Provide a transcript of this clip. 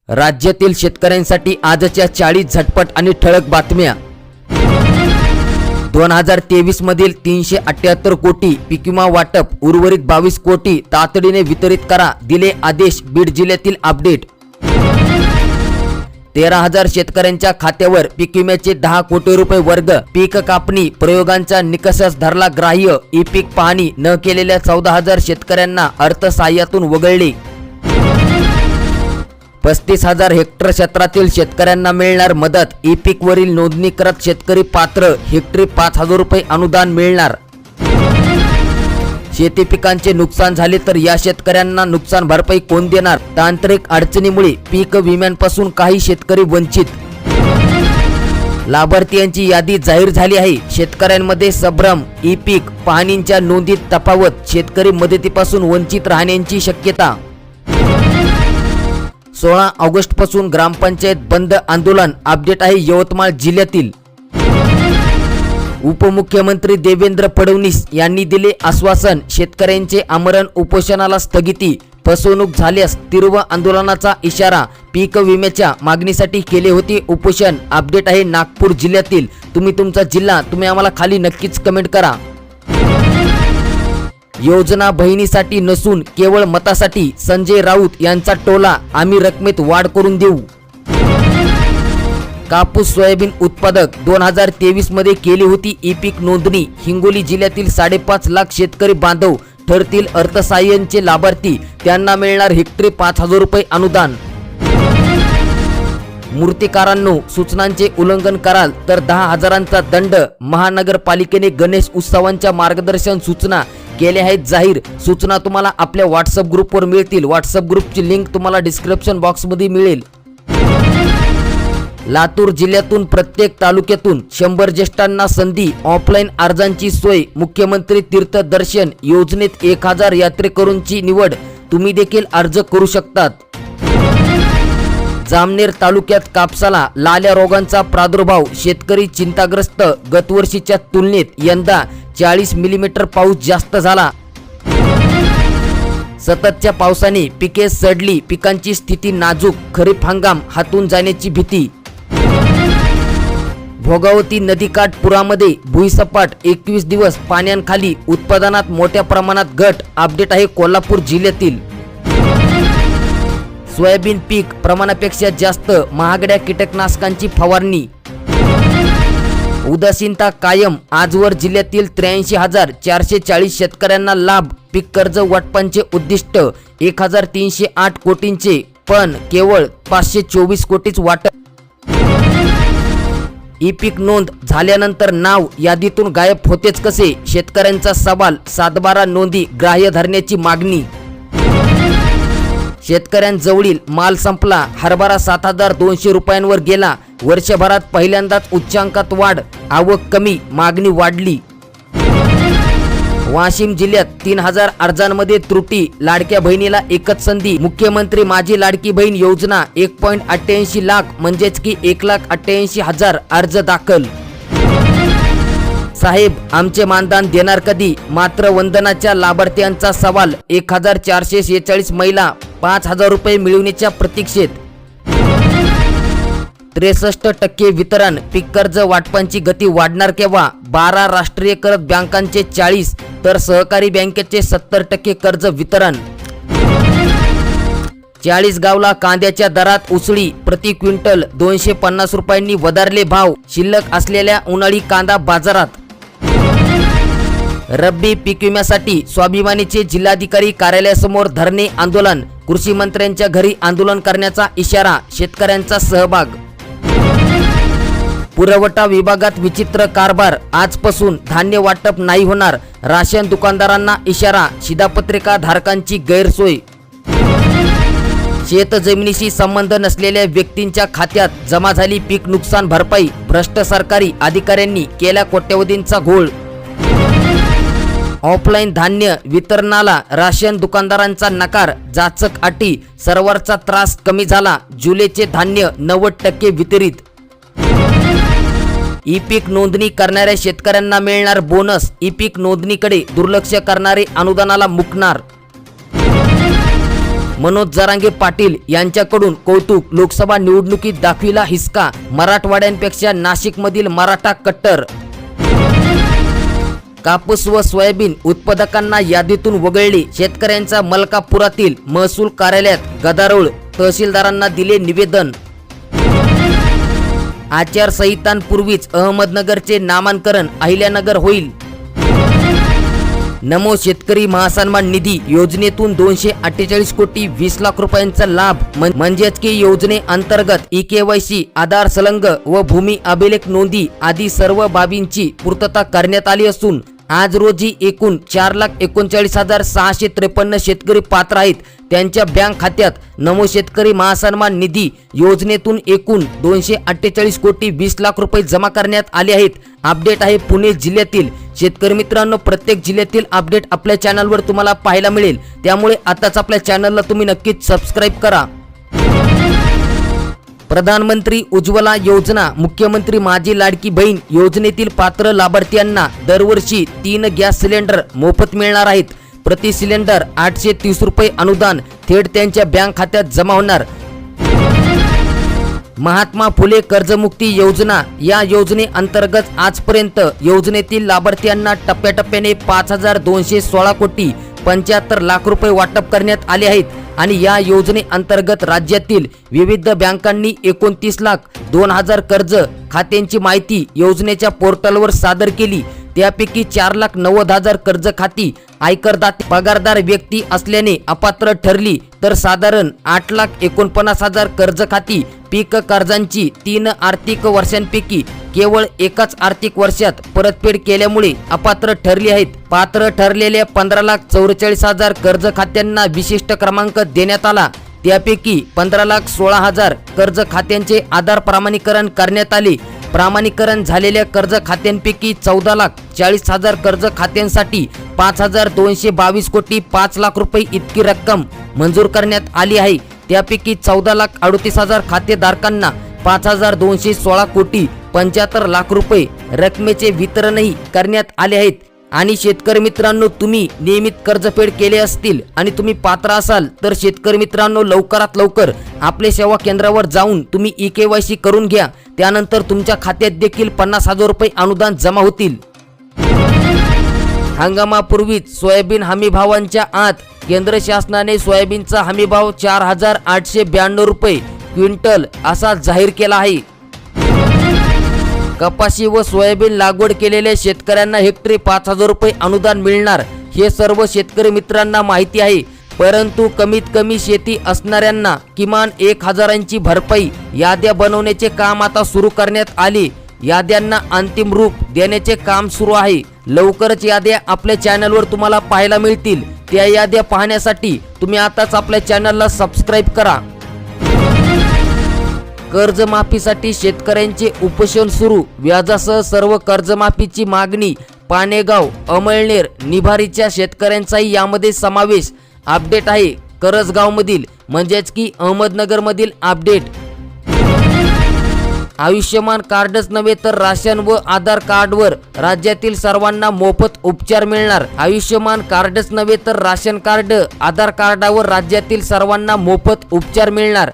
राज्यातील शेतकऱ्यांसाठी आजच्या 40 झटपट आणि ठळक बातम्या। 2023 मधील 378 कोटी पीक विमा वाटप, उर्वरित 22 कोटी तातडीने वितरित करा, दिले आदेश। बीड जिल्ह्यातील अपडेट। 13,000 शेतकऱ्यांच्या खात्यावर पीक विम्याचे 10 कोटी रुपये वर्ग। पीक कापणी प्रयोगांचा निकषच धरला ग्राह्य। ई पीक पाहणी न केलेल्या 14,000 शेतकऱ्यांना अर्थसहाय्यातून वगळले। 35,000 हेक्टर क्षेत्रातील शेतकऱ्यांना मिळणार मदत। ई पीक वरील नोंदणी करत शेतकरी पात्र, हेक्टरी 5,000 रुपये अनुदान मिळणार। शेती पिकांचे नुकसान झाले तर या शेतकऱ्यांना नुकसान भरपाई कोण देणार? तांत्रिक अडचणीमुळे पीक विम्यांपासून काही शेतकरी वंचित। लाभार्थीयांची यादी जाहीर झाली आहे, शेतकऱ्यांमध्ये संभ्रम। ई पीक पाहणीच्या नोंदीत तफावत, शेतकरी मदतीपासून वंचित राहण्याची शक्यता। 16 ऑगस्ट पासून ग्रामपंचायत बंद आंदोलन। अपडेट आहे यवतमाळ जिल्ह्यातील। उपमुख्यमंत्री देवेंद्र फडणवीस यांनी दिले आश्वासन, शेतकऱ्यांचे आमरण उपोषणाला स्थगिती। फसवणूक झाल्यास तीव्र आंदोलनाचा इशारा। पीक विम्याच्या मागणीसाठी केले होते उपोषण। अपडेट आहे नागपूर जिल्ह्यातील। तुम्ही तुमचा जिल्हा आम्हाला खाली नक्कीच कमेंट करा। योजना बहिणीसाठी नसून केवळ मतासाठी, संजय राऊत यांचा टोला। आम्ही रकमेत वाढ करून देऊ। कापूस सोयाबीन उत्पादक 2023 मध्ये केली होती ई पीक नोंदणी। हिंगोली जिल्ह्यातील 5.5 लाख शेतकरी बांधव ठरतील अर्थसहाय्याचे लाभार्थी। त्यांना मिळणार हेक्टरी 5,000 रुपये अनुदान। मूर्तिकारांनो, सूचनांचे उल्लंघन कराल तर 10,000चा दंड। महानगरपालिकेने गणेश उत्सवांच्या मार्गदर्शन सूचना केल्या आहेत जाहीर। सूचना तुम्हाला आपल्या व्हॉट्सअप ग्रुपवर मिळतील। व्हॉट्सअप ग्रुपची लिंक तुम्हाला डिस्क्रिप्शन बॉक्समध्ये मिळेल। लातूर जिल्ह्यातून प्रत्येक तालुक्यातून 100 ज्येष्ठांना संधी, ऑफलाईन अर्जांची सोय। मुख्यमंत्री तीर्थ दर्शन योजनेत 1000 यात्रेकरूंची निवड। तुम्ही देखील अर्ज करू शकतात। जामनेर तालुक्यात कापसाला लाल्या रोगांचा प्रादुर्भाव, शेतकरी चिंताग्रस्त। गतवर्षीच्या तुलनेत यंदा 40 मिलीमीटर पाऊस जास्त झाला। सततच्या पावसाने पिके सडली, पिकांची स्थिती नाजूक। खरीप हंगाम हातून जाण्याची भीती। भोगावती नदीकाठ पुरामध्ये भुईसपाट 21 दिवस पाण्याखाली, उत्पादनात मोठ्या प्रमाणात घट। अपडेट आहे कोल्हापूर जिल्ह्यातील। सोयाबीन पीक प्रमाणापेक्षा जास्त, महागड्या कीटकनाशकांची फवारणी। उदासीनता कायम, आजवर जिल्ह्यातील 83,440 शेतकऱ्यांना लाभ। पीक कर्ज वाटपांचे उद्दिष्ट 1,308 कोटींचे, पण केवळ 524 कोटीच वाटप। ई पीक नोंद झाल्यानंतर नाव यादीतून गायब होतेच कसे? शेतकऱ्यांचा सवाल। 7/12 नोंदी ग्राह्य धरण्याची मागणी। शेतकऱ्यांजवळील माल संपला, हरभरा 7,200 रुपयांवर गेला। वर्षभरात पहिल्यांदाच उच्चांकात वाढ, आवक कमी, मागणी वाढली। वाशिम जिल्ह्यात 3,000 अर्जांमध्ये त्रुटी, लाडक्या बहिणीला एकच संधी। मुख्यमंत्री माझी लाडकी बहीण योजना 1.88 लाख म्हणजेच की 1,88,000 अर्ज दाखल। साहेब, आमचे मानधन देणार कधी? मात्र वंदनाच्या लाभार्थ्यांचा सवाल। 1,446 महिला 5,000 रुपये मिळवण्याच्या प्रतीक्षेत। 63% वितरण, पीक कर्ज वाटपांची गती वाढणार केव्हा? 12 राष्ट्रीयकृत बँकांचे 40 तर सहकारी बँकेचे 70% कर्ज वितरण। 40 गावला कांद्याच्या दरात उसळी, प्रति क्विंटल 250 रुपयांनी वधारले भाव। शिल्लक असलेल्या उन्हाळी कांदा बाजारात। रब्बी पीक विम्यासाठी स्वाभिमानीचे जिल्हाधिकारी कार्यालयासमोर धरणे आंदोलन। कृषी मंत्र्यांच्या घरी आंदोलन करण्याचा इशारा, शेतकऱ्यांचा सहभाग। पुरवठा विभागात विचित्र कारभार, आजपासून धान्य वाटप नाही होणार। राशन दुकानदारांना इशारा, शिधापत्रिका धारकांची गैरसोय। शेत जमिनीशी संबंध नसलेल्या व्यक्तींच्या खात्यात जमा झाली पीक नुकसान भरपाई। भ्रष्ट सरकारी अधिकाऱ्यांनी केला कोट्यवधींचा घोळ। ऑफलाईन धान्य वितरणाला राशन दुकानदारांचा नकार, जाचक अटी। सर्व्हरचा त्रास कमी झाला, जुलैचे धान्य 90% वितरित। ई पीक नोंदणी करणाऱ्या शेतकऱ्यांना मिळणार बोनस। ई पीक नोंदणीकडे दुर्लक्ष करणारे अनुदानाला मुकणार। मनोज जरांगे पाटील यांच्याकडून कौतुक. लोकसभा निवडणुकीत दाखविला हिसका. मराठवाड्यांपेक्षा नाशिकमधील मराठा कट्टर. कापूस व सोयाबीन उत्पादकांना यादीतून वगळले. शेतकऱ्यांचा मलकापुरातील महसूल कार्यालयात गदारोळ. तहसीलदारांना दिले निवेदन. आचारसंहितांपूर्वीच अहमदनगरचे नामांकन अहिल्यानगर होईल. नमो शेतकरी महासन्मान निधी योजनेतून 248 कोटी 20 लाख रुपयांचा लाभ. म्हणजेच की योजनेअंतर्गत EKYC, आधार संलग्न व भूमी अभिलेख नोंदी आदी सर्व बाबींची पूर्तता करण्यात आली असून आज रोजी एकूण 4,39,653 शेतकरी पात्र आहेत. त्यांच्या बँक खात्यात नमो शेतकरी महासन्मान निधी योजनेतून एकूण 248 कोटी 20 लाख रुपये जमा करण्यात आले आहेत. अपडेट आहे पुणे जिल्ह्यातील. शेतकरी मित्रांनो, प्रत्येक जिल्ह्यातील अपडेट आपल्या चॅनलवर तुम्हाला पाहायला मिळेल. त्यामुळे आताच आपल्या चॅनलला तुम्ही नक्कीच सबस्क्राईब करा. प्रधानमंत्री उज्ज्वला योजना, मुख्यमंत्री माझी लाडकी बहीण योजनेतील पात्र लाभार्थ्यांना दरवर्षी 3 गॅस सिलेंडर मोफत मिळणार आहेत. प्रति सिलेंडर 830 रुपये अनुदान थेट त्यांच्या बँक खात्यात जमा होणार. महात्मा फुले कर्जमुक्ती योजना, या योजनेअंतर्गत आजपर्यंत योजनेतील लाभार्थ्यांना टप्प्याटप्प्याने 5,216 कोटी 75 लाख रुपये वाटप करण्यात आले आहेत. आणि या योजनेअंतर्गत राज्यातील विविध बँकांनी 29,02,000 कर्ज खात्यांची माहिती योजनेच्या पोर्टलवर सादर केली. त्यापैकी 4,90,000 कर्ज खाती आयकरदाते पगारदार व्यक्ती असल्याने अपात्र ठरली, तर साधारण 8,49,000 कर्ज खाती पीक कर्जांची 3 आर्थिक वर्षांपैकी केवळ एकाच आर्थिक वर्षात परतफेड केल्यामुळे अपात्र ठरली आहेत. पात्र ठरलेल्या 15,44,000 कर्ज खात्यांना विशिष्ट क्रमांक देण्यात आला. त्यापैकी 15,16,000 कर्ज खात्यांचे आधार प्रमाणीकरण करण्यात आले. प्रमाणीकरण झालेल्या कर्ज खात्यांपैकी 14,40,000 कर्ज खात्यांसाठी 5,222 कोटी 5 लाख रुपये इतकी रक्कम मंजूर करण्यात आली आहे. त्यापैकी 14,38,000 खातेधारकांना 5,216 कोटी 75 लाख रुपये रकमेचे वितरणही करण्यात आले आहेत. आणि शेतकरी मित्रांनो, तुम्ही नियमित कर्जफेड केले असतील आणि तुम्ही पात्र असाल तर शेतकरी मित्रांनो, लवकरात लवकर आपले सेवा केंद्रावर जाऊन तुम्ही EKYC करून घ्या. त्यानंतर तुमच्या खात्यात देखील 50,000 रुपये अनुदान जमा होतील. हंगामापूर्वीच सोयाबीन हमीभावांच्या आत केंद्र शासनाने सोयाबीनचा हमीभाव 4,892 रुपये क्विंटल असा जाहीर केला आहे. कपाशी व सोयाबीन लागवड केलेल्या शेतकऱ्यांना हेक्टरी 5,000 रुपये अनुदान मिळणार, हे सर्व शेतकरी मित्रांना माहिती आहे. परंतु कमीत कमी शेती असणाऱ्यांना किमान 1,000ची भरपाई याद्या बनवण्याचे काम आता सुरू करण्यात आले. याद्यांना अंतिम रूप देण्याचे काम सुरू आहे. लवकरच याद्या आपल्या चॅनलवर तुम्हाला पाहायला मिळतील. त्या याद्या पाहण्यासाठी तुम्ही आताच आपल्या चॅनलला सबस्क्राईब करा. कर्जमाफीसाठी शेतकऱ्यांचे उपोषण सुरू. व्याजासह सर्व कर्जमाफीची मागणी. पानेगाव, अमळनेर, निभारीच्या शेतकऱ्यांचाही यामध्ये समावेश. अपडेट आहे करजगावमधील, म्हणजेच की अहमदनगरमधील अपडेट. आयुष्यमान कार्डच नव्हे तर राशन व आधार कार्डवर राज्यातील सर्वांना मोफत उपचार मिळणार. आयुष्यमान कार्डच नव्हे तर राशन कार्ड, आधार कार्डावर राज्यातील सर्वांना मोफत उपचार मिळणार.